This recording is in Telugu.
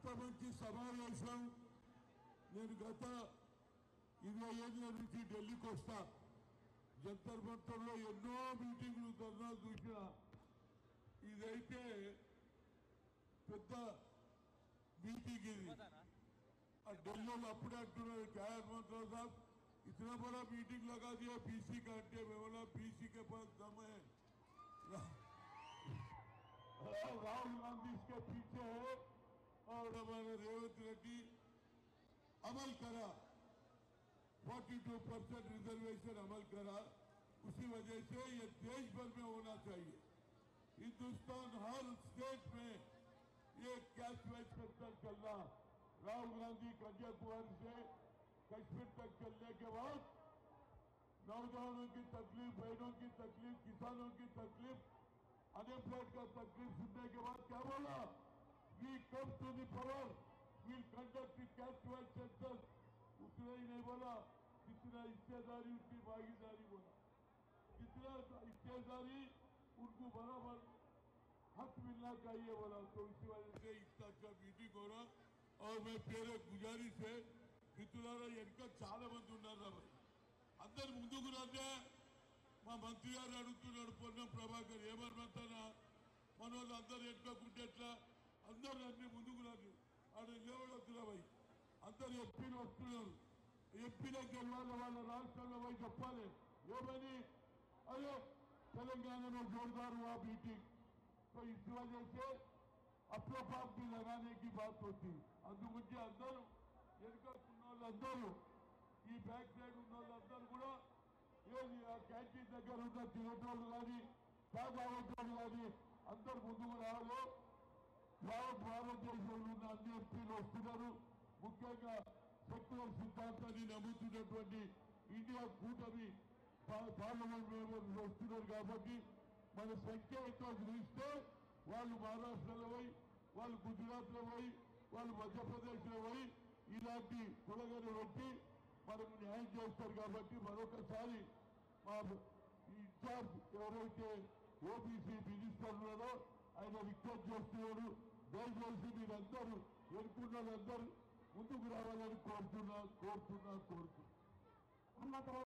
ఇంత మంచి సమావేశం నేను గత 20 ఏళ్ళ నుంచి ఢిల్లీకి వస్తా. జంతర్ మంతర్లో ఎన్నో మీటింగ్లు ధర్నాలు చూసిన ఇదైతే పెద్ద मीटिंग दिल्ली में अपने कैबिनेट मंत्री साहब इतना बड़ा मीटिंग लगा दिया बीसी का अंटे में बोला बीसी के पास दम है राहुल गांधी इसके पीछे है और हमारे रेवंत रेड्डी अमल करा 42% रिजर्वेशन अमल करा उसी वजह से ये देश भर में होना चाहिए। हिंदुस्तान हर स्टेट में ये कैश वैच सेंटर चलना राहुल गांधी कन्याकुमारी से कश्मीर तक चलने के बाद नौजवानों की तकलीफ, बहनों की तकलीफ, किसानों की तकलीफ, अनएम्प्लॉयड का तकलीफ सुनने के बाद क्या बोला, we come to the power, will conduct the cash watch centre. उतना ही नहीं बोला, जितना हिस्सेदारी उतनी भागीदारी बोला, जितना हिस्सेदारी उनको बराबर हक मिलना चाहिए बोला। तो इसी वजह से इतना अच्छा मीटिंग हो रहा और मैं फिर गुजारिश है మిత్రులారా వెనక చాలా మంది ఉన్నారు అందరు ముందుకు రండి। మా మంత్రి గారు అడుగుతున్నాడు పొన్నం ప్రభాకర్ ఏమనుకుంటానా మన వాళ్ళు అందరు వెనుకకుంటే ఎట్లా అందరూ అన్ని ముందుకు రండి ఆడ లేవడు వద్దురా భయ్ అందరు ఎంపీలు వస్తున్నారు ఎంపీలకు వెళ్ళాలి వాళ్ళ రాష్ట్రంలో పోయి చెప్పాలి ఏమని అదే తెలంగాణలో जोरदार हुआ मीटिंग। तो इस वजह से अपने पाप भी लगाने की बात होती అందుకే అందరూ వెనుకకున్న వాళ్ళందరూ ఈ బ్యాక్ సైడ్ ఉన్న వాళ్ళందరూ కూడా ఏది ఆ క్యాంటీన్ దగ్గర ఉన్న తినేటోళ్ళు కానీ తాగేటోళ్ళు కానీ అందరూ ముందుకు రావాలి। భారతదేశంలో ఉన్న అన్ని ఎంపీలు వస్తున్నారు। ముఖ్యంగా సెక్యులర్ సిద్ధాంతాన్ని నమ్ముతున్నటువంటి ఇండియా కూటమి పార్లమెంట్ మెంబర్స్ వస్తున్నారు కాబట్టి మన సంఖ్య ఎక్కువ చూస్తే వాళ్ళు మహారాష్ట్రలో పోయి వాళ్ళు గుజరాత్లో పోయి వాళ్ళు మధ్యప్రదేశ్లో పోయి ఇలాంటి కులగని పెట్టి మనకు న్యాయం చేస్తారు కాబట్టి మరొకసారి మా ఇన్ఛార్జ్ ఎవరైతే ఓబీసీ మినిస్టర్ ఉన్నారో ఆయన రిక్వెస్ట్ చేస్తున్నాడు దయచేసి మీరందరూ ఎన్నుకున్న వాళ్ళందరూ ముందుకు రావాలని కోరుతున్నా।